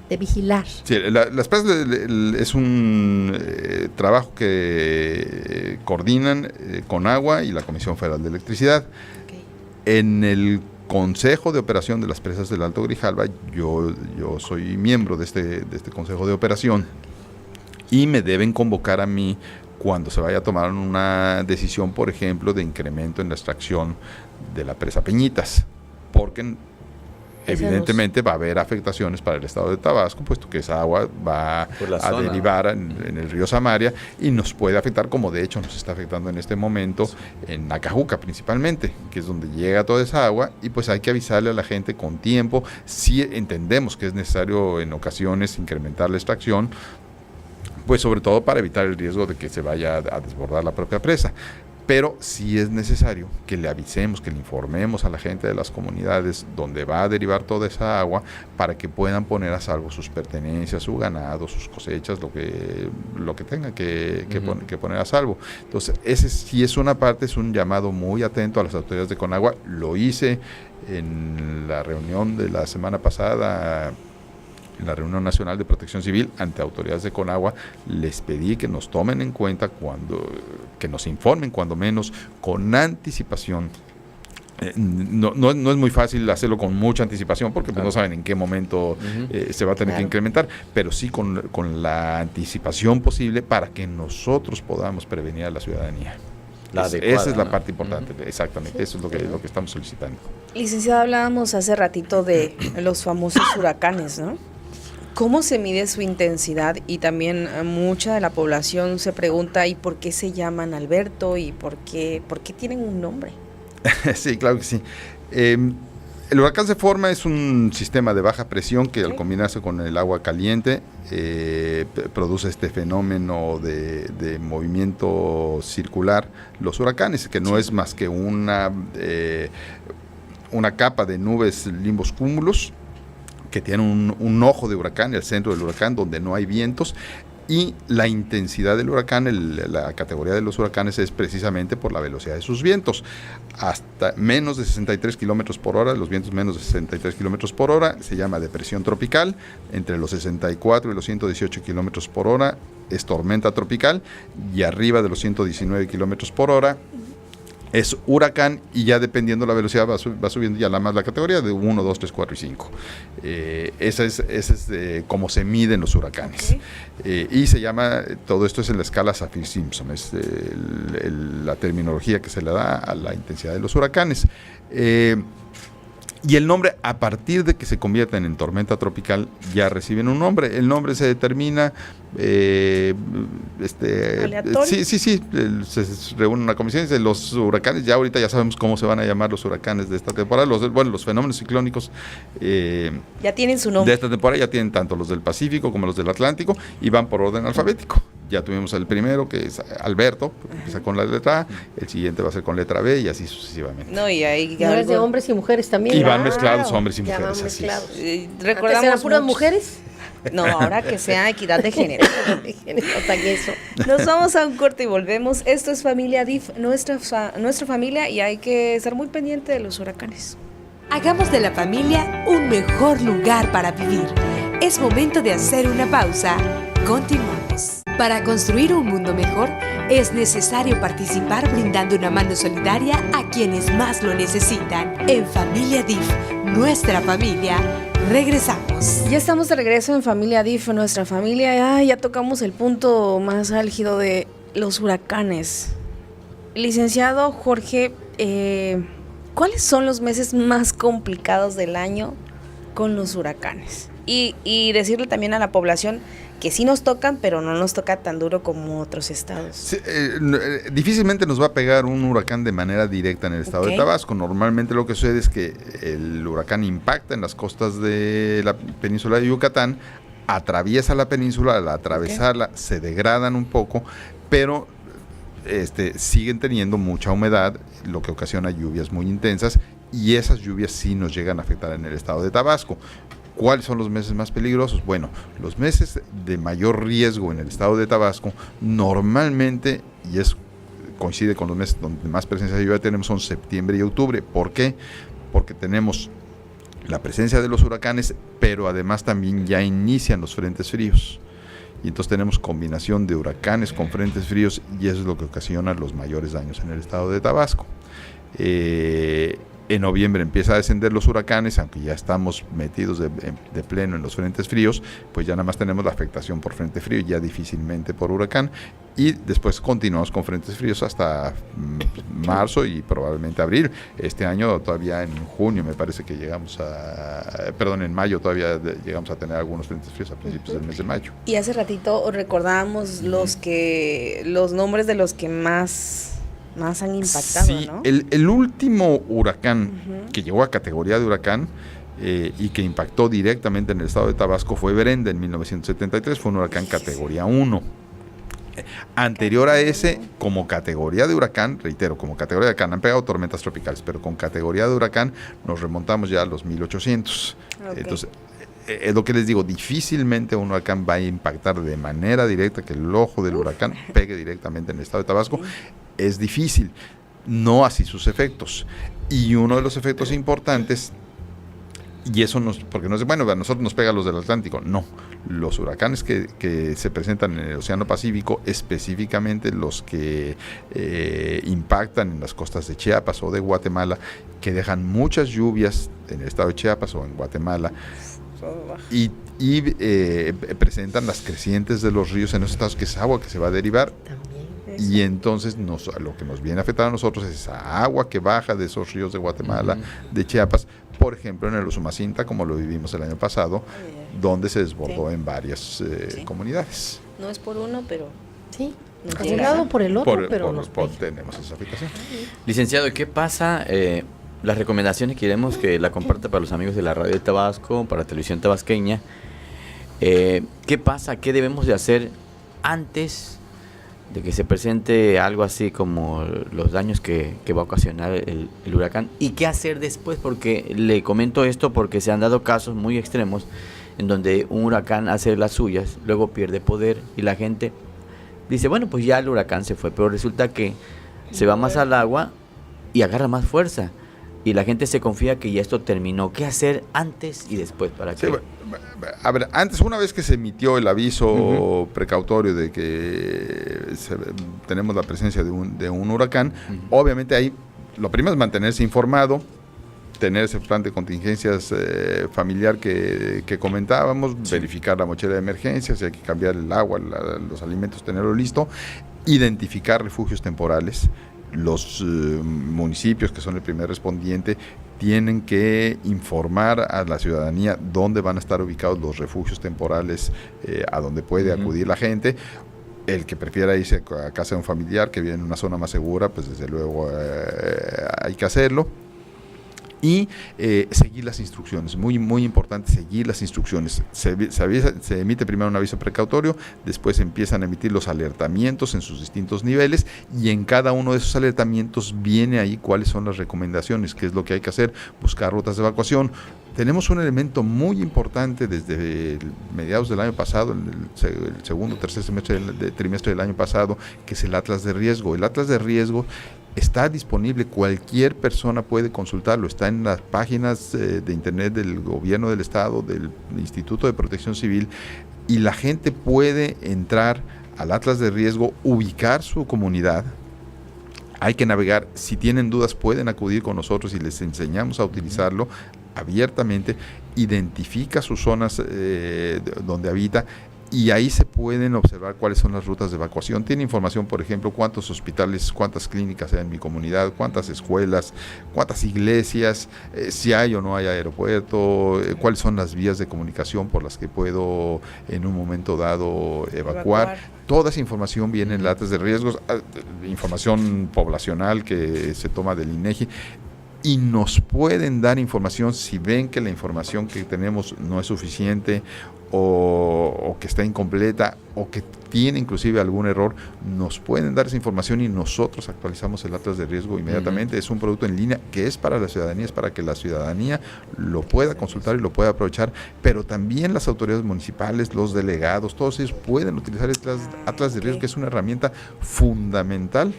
Speaker 2: de vigilar.
Speaker 3: Sí, las presas es un trabajo que coordinan Conagua y la Comisión Federal de Electricidad.
Speaker 2: Okay.
Speaker 3: En el Consejo de Operación de las Presas del Alto Grijalva, yo soy miembro de este Consejo de Operación, y me deben convocar a mí cuando se vaya a tomar una decisión, por ejemplo, de incremento en la extracción de la presa Peñitas, porque evidentemente va a haber afectaciones para el estado de Tabasco, puesto que esa agua va a derivar en el río Samaria, y nos puede afectar, como de hecho nos está afectando en este momento en Nacajuca principalmente, que es donde llega toda esa agua, y pues hay que avisarle a la gente con tiempo. Si entendemos que es necesario en ocasiones incrementar la extracción, pues sobre todo para evitar el riesgo de que se vaya a desbordar la propia presa. Pero sí es necesario que le avisemos, que le informemos a la gente de las comunidades donde va a derivar toda esa agua, para que puedan poner a salvo sus pertenencias, su ganado, sus cosechas, lo que tengan que poner a salvo. Entonces, ese sí es una parte, es un llamado muy atento a las autoridades de Conagua. Lo hice en la reunión de la semana pasada, en la Reunión Nacional de Protección Civil, ante autoridades de Conagua. Les pedí que nos tomen en cuenta, que nos informen cuando menos con anticipación. No es muy fácil hacerlo con mucha anticipación, porque pues no saben en qué momento se va a tener que incrementar, pero sí con la anticipación posible, para que nosotros podamos prevenir a la ciudadanía. Esa es la parte importante, exactamente, eso es lo que estamos solicitando.
Speaker 4: Licenciada, hablábamos hace ratito de los famosos huracanes, ¿no? ¿Cómo se mide su intensidad? Y también mucha de la población se pregunta, ¿y por qué se llaman Alberto? ¿Y por qué tienen un nombre?
Speaker 3: Sí, claro que sí. El huracán se forma, es un sistema de baja presión que al combinarse con el agua caliente produce este fenómeno de movimiento circular, los huracanes, que no es más que una capa de nubes limbos cúmulos que tiene un ojo de huracán, el centro del huracán, donde no hay vientos. Y la intensidad del huracán, la categoría de los huracanes, es precisamente por la velocidad de sus vientos. Hasta menos de 63 kilómetros por hora, los vientos menos de 63 kilómetros por hora, se llama depresión tropical. Entre los 64 y los 118 kilómetros por hora es tormenta tropical, y arriba de los 119 kilómetros por hora es huracán, y ya dependiendo la velocidad va subiendo ya la categoría de 1, 2, 3, 4 y 5. Esa es cómo se miden los huracanes. Y se llama, todo esto es en la escala Saffir-Simpson, es la terminología que se le da a la intensidad de los huracanes. Y el nombre, a partir de que se convierten en tormenta tropical, ya reciben un nombre. El nombre se determina,
Speaker 4: ¿aleatorio?
Speaker 3: Sí, se reúne una comisión de los huracanes. Ya ahorita ya sabemos cómo se van a llamar los huracanes de esta temporada. Los fenómenos ciclónicos
Speaker 4: ya tienen su nombre.
Speaker 3: De esta temporada ya tienen tanto los del Pacífico como los del Atlántico, y van por orden alfabético. Ya tuvimos el primero, que es Alberto, que empieza con la letra A, el siguiente va a ser con letra B, y así sucesivamente.
Speaker 4: No, y hay
Speaker 2: ¿No de hombres y mujeres también?
Speaker 3: Y van mezclados hombres y mujeres,
Speaker 2: van
Speaker 3: así
Speaker 2: mezclados.
Speaker 4: Recordamos
Speaker 2: ¿Eran puras mujeres?
Speaker 4: No, ahora que sea equidad de género.
Speaker 2: O sea, que eso.
Speaker 4: Nos vamos a un corte y volvemos. Esto es Familia DIF, nuestra familia, y hay que estar muy pendiente de los huracanes.
Speaker 1: Hagamos de la familia un mejor lugar para vivir. Es momento de hacer una pausa. Continuamos. Para construir un mundo mejor, es necesario participar brindando una mano solidaria a quienes más lo necesitan. En Familia DIF, nuestra familia, regresamos.
Speaker 4: Ya estamos de regreso en Familia DIF, nuestra familia. Ya tocamos el punto más álgido de los huracanes. Licenciado Jorge, ¿cuáles son los meses más complicados del año con los huracanes? Y decirle también a la población que sí nos tocan, pero no nos toca tan duro como otros estados.
Speaker 3: Sí, difícilmente nos va a pegar un huracán de manera directa en el estado de Tabasco. Normalmente lo que sucede es que el huracán impacta en las costas de la península de Yucatán, atraviesa la península, al atravesarla se degradan un poco, pero siguen teniendo mucha humedad, lo que ocasiona lluvias muy intensas, y esas lluvias sí nos llegan a afectar en el estado de Tabasco. ¿Cuáles son los meses más peligrosos? Bueno, los meses de mayor riesgo en el estado de Tabasco normalmente, y coincide con los meses donde más presencia de lluvia tenemos, son septiembre y octubre. ¿Por qué? Porque tenemos la presencia de los huracanes, pero además también ya inician los frentes fríos. Y entonces tenemos combinación de huracanes con frentes fríos, y eso es lo que ocasiona los mayores daños en el estado de Tabasco. En noviembre empieza a descender los huracanes, aunque ya estamos metidos de pleno en los frentes fríos, pues ya nada más tenemos la afectación por frente frío, ya difícilmente por huracán, y después continuamos con frentes fríos hasta marzo y probablemente abril. Este año todavía en junio me parece que en mayo todavía llegamos a tener algunos frentes fríos a principios del mes de mayo.
Speaker 4: Y hace ratito recordábamos los nombres de los que más han impactado,
Speaker 3: sí,
Speaker 4: ¿no?
Speaker 3: El último huracán que llegó a categoría de huracán y que impactó directamente en el estado de Tabasco fue Brenda en 1973, fue un huracán categoría 1. Anterior a ese, como categoría de huracán, reitero, como categoría de huracán, han pegado tormentas tropicales, pero con categoría de huracán nos remontamos ya a los 1800. Entonces, es lo que les digo, difícilmente un huracán va a impactar de manera directa, que el ojo del huracán pegue directamente en el estado de Tabasco. Es difícil, no así sus efectos. Y uno de los efectos importantes, y eso porque no es bueno, a nosotros nos pega los del Atlántico, no. Los huracanes que se presentan en el Océano Pacífico, específicamente los que impactan en las costas de Chiapas o de Guatemala, que dejan muchas lluvias en el estado de Chiapas o en Guatemala, y presentan las crecientes de los ríos en esos estados, que es agua que se va a derivar. Y entonces lo que nos viene a afectar a nosotros es esa agua que baja de esos ríos de Guatemala, de Chiapas, por ejemplo en el Usumacinta, como lo vivimos el año pasado, donde se desbordó en varias comunidades.
Speaker 4: No es por uno, pero
Speaker 2: sí, por un lado por el otro, pero
Speaker 3: tenemos esa afectación.
Speaker 5: Licenciado, ¿qué pasa? Las recomendaciones queremos que la comparta para los amigos de la Radio de Tabasco, para Televisión Tabasqueña. ¿Qué pasa? ¿Qué debemos de hacer antes de que se presente algo así como los daños que va a ocasionar el huracán? ¿Y qué hacer después? Porque le comento esto porque se han dado casos muy extremos en donde un huracán hace las suyas, luego pierde poder y la gente dice, bueno, pues ya el huracán se fue, pero resulta que se va más al agua y agarra más fuerza. Y la gente se confía que ya esto terminó. ¿Qué hacer antes y después para que...?
Speaker 3: Sí, a ver, antes, una vez que se emitió el aviso precautorio de que tenemos la presencia de un huracán, obviamente ahí lo primero es mantenerse informado, tener ese plan de contingencias familiar que comentábamos, verificar la mochila de emergencia, si hay que cambiar el agua, los alimentos, tenerlo listo, identificar refugios temporales. Los municipios, que son el primer respondiente, tienen que informar a la ciudadanía dónde van a estar ubicados los refugios temporales a donde puede acudir la gente. El que prefiera irse a casa de un familiar que vive en una zona más segura, pues desde luego hay que hacerlo. Y seguir las instrucciones, muy muy importante seguir las instrucciones. Se emite primero un aviso precautorio, después empiezan a emitir los alertamientos en sus distintos niveles, y en cada uno de esos alertamientos viene ahí cuáles son las recomendaciones, qué es lo que hay que hacer, buscar rutas de evacuación. Tenemos un elemento muy importante desde mediados del año pasado, el segundo o tercer trimestre del año pasado, que es el Atlas de Riesgo. El Atlas de Riesgo está disponible, cualquier persona puede consultarlo, está en las páginas de internet del gobierno del estado, del Instituto de Protección Civil, y la gente puede entrar al Atlas de Riesgo, ubicar su comunidad. Hay que navegar, si tienen dudas pueden acudir con nosotros y les enseñamos a utilizarlo. abiertamente, identifica sus zonas donde habita, y ahí se pueden observar cuáles son las rutas de evacuación. Tiene información, por ejemplo, cuántos hospitales, cuántas clínicas hay en mi comunidad, cuántas escuelas, cuántas iglesias, si hay o no hay aeropuerto, cuáles son las vías de comunicación por las que puedo en un momento dado evacuar. Toda esa información viene en latas de riesgos, información poblacional que se toma del INEGI. Y nos pueden dar información si ven que la información que tenemos no es suficiente o que está incompleta o que tiene inclusive algún error. Nos pueden dar esa información y nosotros actualizamos el atlas de riesgo inmediatamente. Es un producto en línea que es para la ciudadanía, es para que la ciudadanía lo pueda consultar y lo pueda aprovechar, pero también las autoridades municipales, los delegados, todos ellos pueden utilizar este atlas de riesgo, que es una herramienta fundamental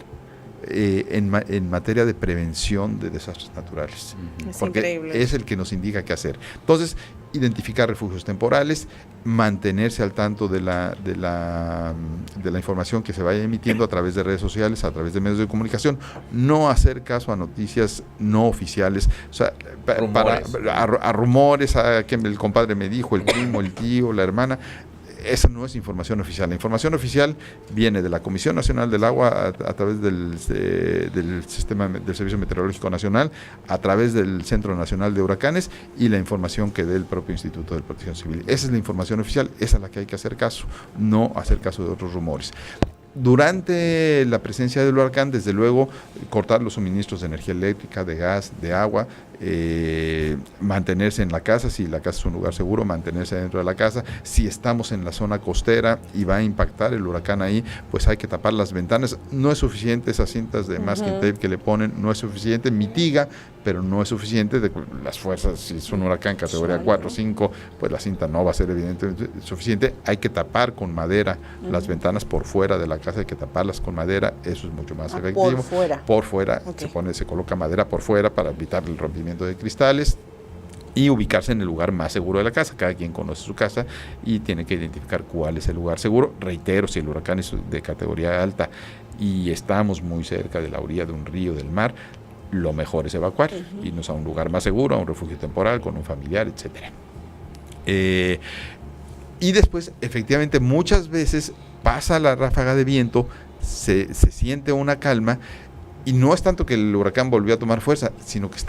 Speaker 3: en materia de prevención de desastres naturales, porque increíble. Es el que nos indica qué hacer. Entonces, identificar refugios temporales, mantenerse al tanto de la información que se vaya emitiendo a través de redes sociales, a través de medios de comunicación, no hacer caso a noticias no oficiales, o sea, a rumores, a que el compadre me dijo, el primo, el tío, la hermana. Esa no es información oficial. La información oficial viene de la Comisión Nacional del Agua a través del sistema del Servicio Meteorológico Nacional, a través del Centro Nacional de Huracanes, y la información que dé el propio Instituto de Protección Civil. Esa es la información oficial, esa es la que hay que hacer caso, no hacer caso de otros rumores. Durante la presencia del huracán, desde luego, cortar los suministros de energía eléctrica, de gas, de agua, mantenerse en la casa, si la casa es un lugar seguro, mantenerse dentro de la casa. Si estamos en la zona costera y va a impactar el huracán ahí, pues hay que tapar las ventanas. No es suficiente esas cintas de masking tape que le ponen, no es suficiente, mitiga, pero no es suficiente. De las fuerzas, si es un huracán categoría 4 o 5, pues la cinta no va a ser evidentemente suficiente. Hay que tapar con madera las ventanas por fuera de la casa, hay que taparlas con madera, eso es mucho más efectivo. Por fuera, se coloca madera por fuera para evitar el rompimiento de cristales y ubicarse en el lugar más seguro de la casa. Cada quien conoce su casa y tiene que identificar cuál es el lugar seguro. Reitero, si el huracán es de categoría alta y estamos muy cerca de la orilla de un río, del mar, lo mejor es evacuar, irnos a un lugar más seguro, a un refugio temporal, con un familiar, etcétera. Y después, efectivamente, muchas veces pasa la ráfaga de viento, se siente una calma, y no es tanto que el huracán volvió a tomar fuerza, sino que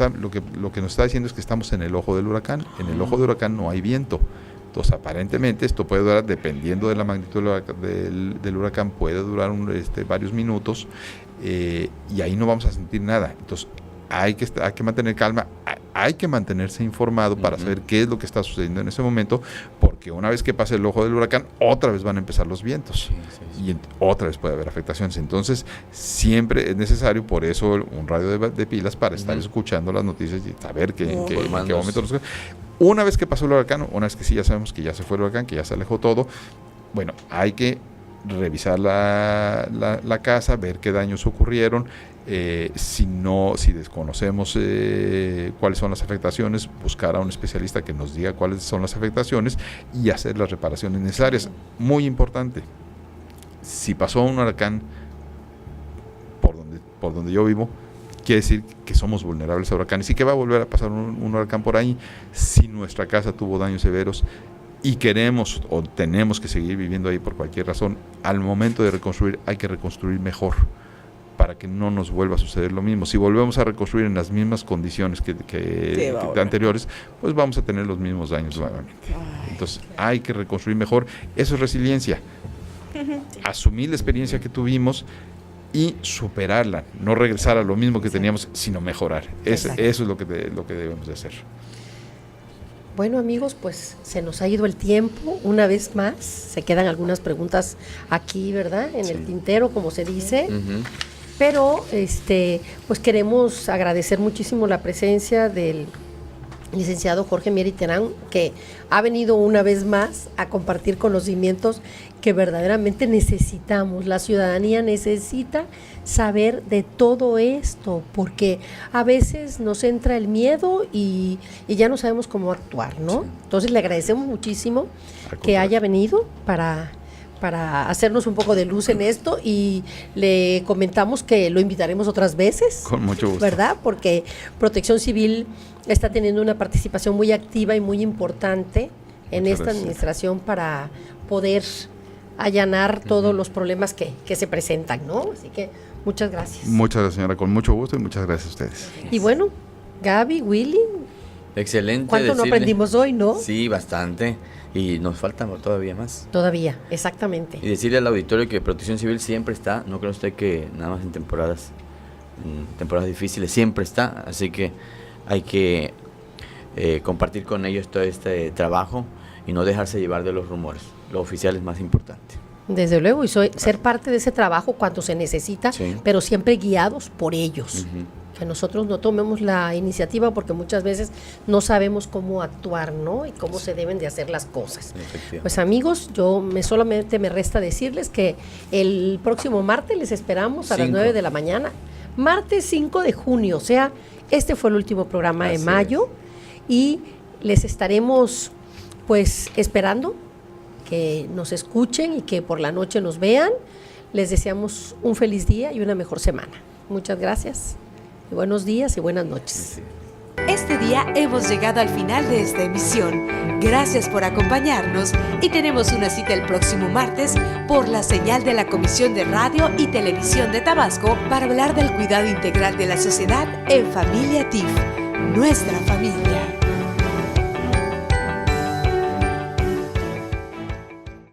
Speaker 3: lo que nos está diciendo es que estamos en el ojo del huracán. En el ojo del huracán no hay viento. Entonces, aparentemente, esto puede durar, dependiendo de la magnitud del huracán, puede durar varios minutos, y ahí no vamos a sentir nada. Entonces, hay que mantener calma, hay que mantenerse informado para saber qué es lo que está sucediendo en ese momento, porque una vez que pase el ojo del huracán, otra vez van a empezar los vientos, y otra vez puede haber afectaciones. Entonces, siempre es necesario, por eso, un radio de pilas para estar escuchando las noticias y saber en qué momento nos... Una vez que pasó el huracán, una vez que sí ya sabemos que ya se fue el huracán, que ya se alejó todo, bueno, hay que revisar la casa, ver qué daños ocurrieron. Si desconocemos cuáles son las afectaciones, buscar a un especialista que nos diga cuáles son las afectaciones y hacer las reparaciones necesarias. Muy importante, si pasó un huracán por donde yo vivo, quiere decir que somos vulnerables a huracanes y que va a volver a pasar un huracán por ahí. Si nuestra casa tuvo daños severos y queremos o tenemos que seguir viviendo ahí por cualquier razón, al momento de reconstruir hay que reconstruir mejor, para que no nos vuelva a suceder lo mismo. Si volvemos a reconstruir en las mismas condiciones que anteriores, pues vamos a tener los mismos daños nuevamente. Entonces, hay que reconstruir mejor. Eso es resiliencia. Asumir la experiencia que tuvimos y superarla, no regresar a lo mismo que teníamos, sino mejorar. Eso es lo que debemos de hacer.
Speaker 2: Bueno, amigos, pues se nos ha ido el tiempo una vez más. Se quedan algunas preguntas aquí, ¿verdad? En el tintero, como se dice. Pero pues queremos agradecer muchísimo la presencia del licenciado Jorge Mier y Terán, que ha venido una vez más a compartir conocimientos que verdaderamente necesitamos. La ciudadanía necesita saber de todo esto, porque a veces nos entra el miedo y ya no sabemos cómo actuar, ¿no? Sí. Entonces le agradecemos muchísimo que haya venido para para hacernos un poco de luz en esto, y le comentamos que lo invitaremos otras veces.
Speaker 3: Con mucho gusto.
Speaker 2: ¿Verdad? Porque Protección Civil está teniendo una participación muy activa y muy importante en esta administración para poder allanar todos los problemas que se presentan, ¿no? Así que muchas gracias.
Speaker 3: Muchas gracias, señora, con mucho gusto, y muchas gracias a ustedes.
Speaker 2: Y bueno, Gaby, Willy,
Speaker 5: excelente.
Speaker 2: ¿cuánto no aprendimos hoy, no?
Speaker 5: Sí, bastante. Y nos falta todavía más.
Speaker 2: Todavía, exactamente.
Speaker 5: Y decirle al auditorio que Protección Civil siempre está, no cree usted que nada más en temporadas difíciles, siempre está, así que hay que compartir con ellos todo este trabajo y no dejarse llevar de los rumores. Lo oficial es más importante.
Speaker 2: Desde luego, y ser parte de ese trabajo cuando se necesita,
Speaker 5: Sí.
Speaker 2: pero siempre guiados por ellos. Que nosotros no tomemos la iniciativa porque muchas veces no sabemos cómo actuar, ¿no? Y cómo se deben de hacer las cosas. Pues amigos, solamente me resta decirles que el próximo martes les esperamos a las 9 de la mañana. Martes 5 de junio, o sea, este fue el último programa de mayo, y les estaremos pues esperando que nos escuchen y que por la noche nos vean. Les deseamos un feliz día y una mejor semana. Muchas gracias, y buenos días y buenas noches.
Speaker 1: Este día hemos llegado al final de esta emisión. Gracias por acompañarnos y tenemos una cita el próximo martes por la señal de la Comisión de Radio y Televisión de Tabasco para hablar del cuidado integral de la sociedad en Familia TIF, nuestra familia.